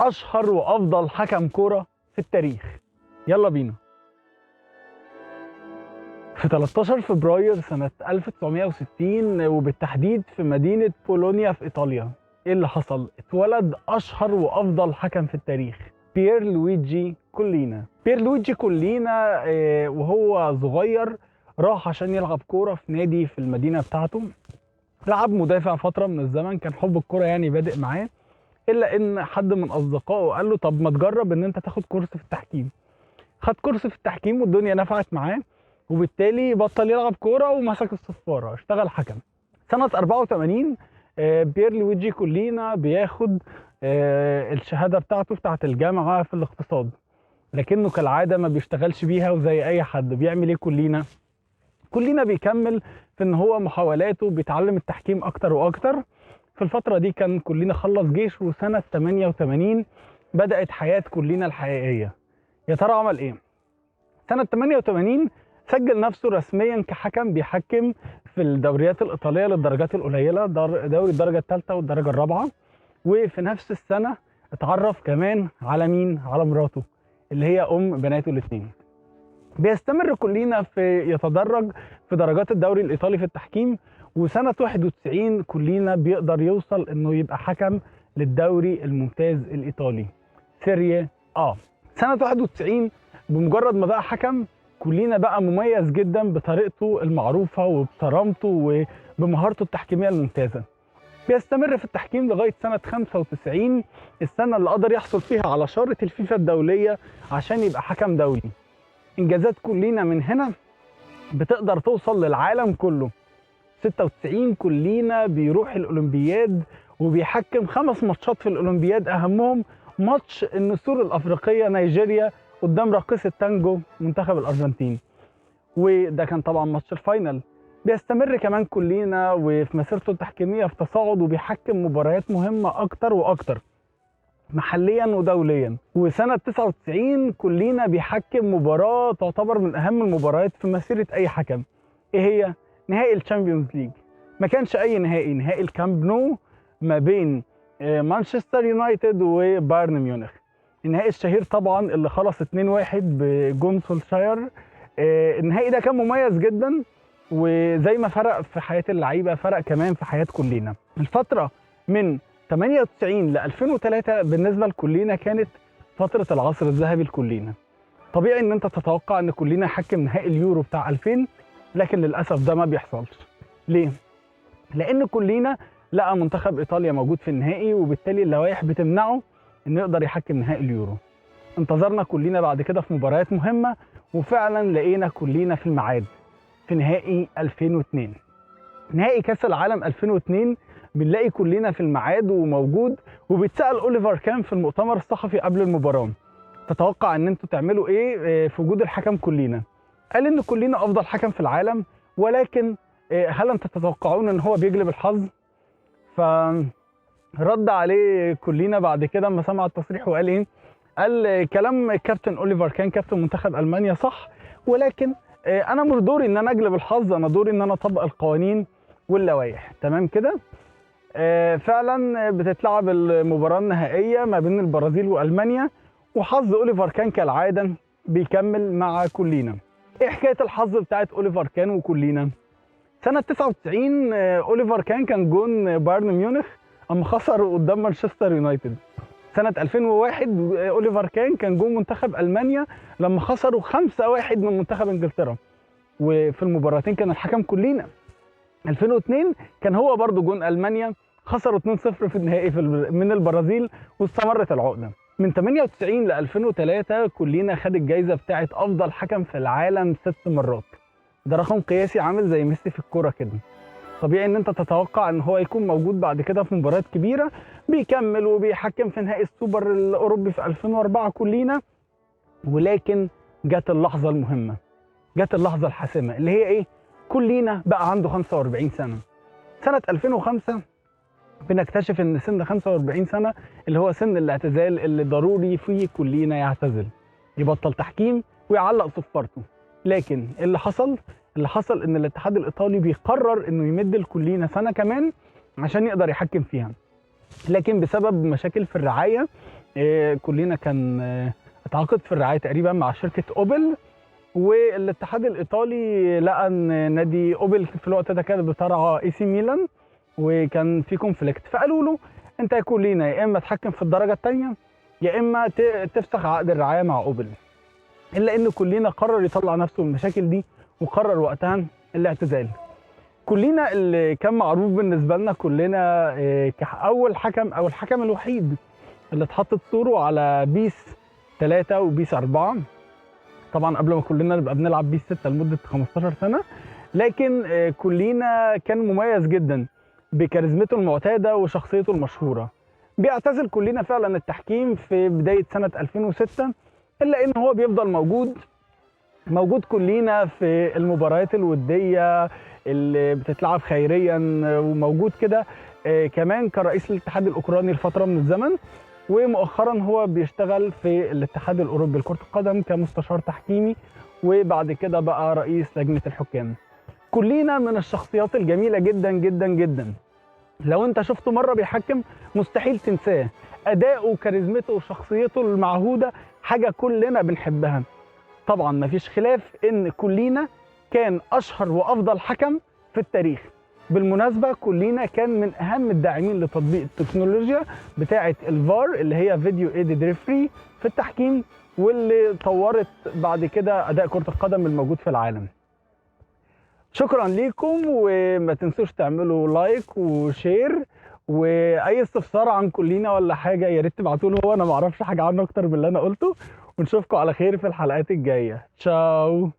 اشهر وافضل حكم كوره في التاريخ. يلا بينا. في 13 فبراير سنة 1960 وبالتحديد في مدينة بولونيا في إيطاليا، إيه اللي حصل؟ اتولد أشهر وأفضل حكم في التاريخ، بيير لويجي كولينا. بيير لويجي كولينا وهو صغير راح عشان يلعب كورة في نادي في المدينة بتاعته. لعب مدافع فترة من الزمن، كان حب الكورة يعني بادئ معاه، إلا إن حد من أصدقائه قال له طب ما تجرب إن أنت تاخد كورس في التحكيم. خد كورس في التحكيم والدنيا نفعت معاه، وبالتالي بطل يلعب كوره ومسك الصفاره، اشتغل حكم. سنه 84 بيير لويجي كولينا بياخد الشهاده بتاعت الجامعه في الاقتصاد، لكنه كالعاده ما بيشتغلش بيها، وزي اي حد بيعمل ايه كولينا بيكمل في ان هو محاولاته بيتعلم التحكيم اكتر واكتر. في الفتره دي كان كولينا خلص جيش، وسنه 88 بدات حياه كولينا الحقيقيه. يا ترى عمل ايه؟ سنة 88 سجل نفسه رسميا كحكم بيحكم في الدوريات الإيطالية للدرجات القليلة، دوري الدرجة الثالثة والدرجة الرابعة. وفي نفس السنة اتعرف كمان على مين؟ على مراته اللي هي أم بناته الاثنين. بيستمر كولينا في يتدرج في درجات الدوري الإيطالي في التحكيم، وسنة 91 كولينا بيقدر يوصل إنه يبقى حكم للدوري الممتاز الإيطالي سيريا آ. سنة 91 بمجرد ما بقى حكم، كولينا بقى مميز جدا بطريقته المعروفة وبصرامته وبمهارته التحكيمية الممتازة. بيستمر في التحكيم لغاية سنة 95، السنة اللي قدر يحصل فيها على شارة الفيفا الدولية عشان يبقى حكم دولي. إنجازات كولينا من هنا بتقدر توصل للعالم كله. 96 كولينا بيروح الأولمبياد وبيحكم 5 ماتشات في الأولمبياد، أهمهم ماتش النسور الأفريقية نيجيريا قدام راقصة تانجو منتخب الأرجنتين، وده كان طبعا ماتش الفاينل. بيستمر كمان كولينا وفي مسيرته التحكيمية في تصاعد، وبيحكم مباريات مهمة أكتر وأكتر محليا ودوليا. وسنة 99 كولينا بيحكم مباراة تعتبر من أهم المباريات في مسيرة أي حكم، إيه هي؟ نهائي الشامبيونز ليج. ما كانش أي نهائي، نهائي الكامب نو ما بين مانشستر يونايتد وبايرن ميونخ. النهائي الشهير طبعا اللي خلص 2-1 بجون سولشاير. النهائي ده كان مميز جدا، وزي ما فرق في حياة اللعيبة فرق كمان في حياة كولينا. الفترة من 98 ل 2003 بالنسبة لكولينا كانت فترة العصر الذهبي لكولينا. طبيعي ان انت تتوقع ان كولينا يحكم نهائي اليورو بتاع 2000، لكن للأسف ده ما بيحصلش. ليه؟ لأن كولينا لقى منتخب إيطاليا موجود في النهائي، وبالتالي اللوائح بتمنعه انه يقدر يحكم نهائي اليورو. انتظرنا كولينا بعد كده في مباريات مهمة، وفعلا لقينا كولينا في الميعاد في نهائي 2002. نهائي كاس العالم 2002 بنلاقي كولينا في الميعاد وموجود، وبيتسأل أوليفر كان في المؤتمر الصحفي قبل المباراة تتوقع ان انتوا تعملوا ايه في وجود الحكم كولينا؟ قال ان كولينا افضل حكم في العالم، ولكن هل انتوا تتوقعون ان هو بيجلب الحظ؟ فرد عليه كولينا بعد كده اما سمع التصريح وقال ايه؟ قال كلام كابتن أوليفر كان كابتن منتخب ألمانيا صح، ولكن انا مش دوري ان انا اجلب الحظ، انا دوري ان انا اطبق القوانين واللوائح. تمام كده؟ فعلا بتتلعب المباراة النهائية ما بين البرازيل وألمانيا، وحظ أوليفر كان كالعادة بيكمل مع كولينا. ايه حكاية الحظ بتاعت أوليفر كان وكولينا؟ سنة 99 أوليفر كان جون بايرن ميونخ اما خسر قدام مانشستر يونايتد. سنة 2001 أوليفر كان جون منتخب ألمانيا لما خسروا 5-1 من منتخب انجلترا، وفي المباراتين كان الحكم كولينا. 2002 كان هو برضو جون ألمانيا، خسروا 2-0 في النهائي من البرازيل، واستمرت العقدة. من 98 ل 2003 كولينا خد الجايزة بتاعت أفضل حكم في العالم 6 مرات. ده رقم قياسي عامل زي ميسي في الكورة كده. طبيعي ان انت تتوقع ان هو يكون موجود بعد كده في مباريات كبيرة، بيكمل وبيحكم في نهائي السوبر الأوروبي في 2004 كولينا. ولكن جت اللحظة المهمة، جت اللحظة الحاسمة اللي هي ايه؟ كولينا بقى عنده 45 سنة. سنة 2005 بنكتشف ان سن 45 سنة اللي هو سن الاعتزال اللي ضروري فيه كولينا يعتزل، يبطل تحكيم ويعلق صفارته. لكن اللي حصل ان الاتحاد الايطالي بيقرر انه يمد لكولينا سنة كمان عشان يقدر يحكم فيها، لكن بسبب مشاكل في الرعاية كلنا كان اتعاقد في الرعايه تقريبا مع شركه اوبل، والاتحاد الايطالي لقى ان نادي اوبل في الوقت ده كان بترعى اي سي ميلان، وكان في كونفليكت، فقالوا له انت يا كلنا يا اما تحكم في الدرجه الثانيه يا اما تفسخ عقد الرعايه مع اوبل. الا ان كلنا قرر يطلع نفسه من المشاكل دي، وقرر وقتها الاعتزال. كلنا اللي كان معروف بالنسبه لنا كلنا كاول حكم او الحكم الوحيد اللي اتحطت صوره على بيس 3 وبيس 4، طبعا قبل ما كلنا نبقى بنلعب بيس 6 لمده 15 سنه، لكن كلنا كان مميز جدا بكاريزمته المعتاده وشخصيته المشهوره. بيعتزل كلنا فعلا التحكيم في بدايه سنه 2006، الا ان هو بيفضل موجود كلنا في المباريات الوديه اللي بتتلعب خيريا، وموجود كده كمان كرئيس الاتحاد الاوكراني لفتره من الزمن، ومؤخرا هو بيشتغل في الاتحاد الاوروبي لكره القدم كمستشار تحكيمي، وبعد كده بقى رئيس لجنه الحكام. كلنا من الشخصيات الجميله جدا جدا جدا، لو انت شفته مره بيحكم مستحيل تنساه. اداؤه وكاريزمته وشخصيته المعهوده حاجه كلنا بنحبها. طبعا مفيش خلاف ان كلنا كان اشهر وافضل حكم في التاريخ. بالمناسبه كلنا كان من اهم الداعمين لتطبيق التكنولوجيا بتاعه الفار اللي هي فيديو ايدد ريفري في التحكيم، واللي طورت بعد كده اداء كره القدم الموجود في العالم. شكرا ليكم، وما تنسوش تعملوا لايك وشير، واي استفسار عن كلنا ولا حاجه يا ريت تبعتوا له، هو انا ما اعرفش حاجه عنه اكتر من اللي انا قلته. ونشوفكم على خير في الحلقات الجايه. تشاو.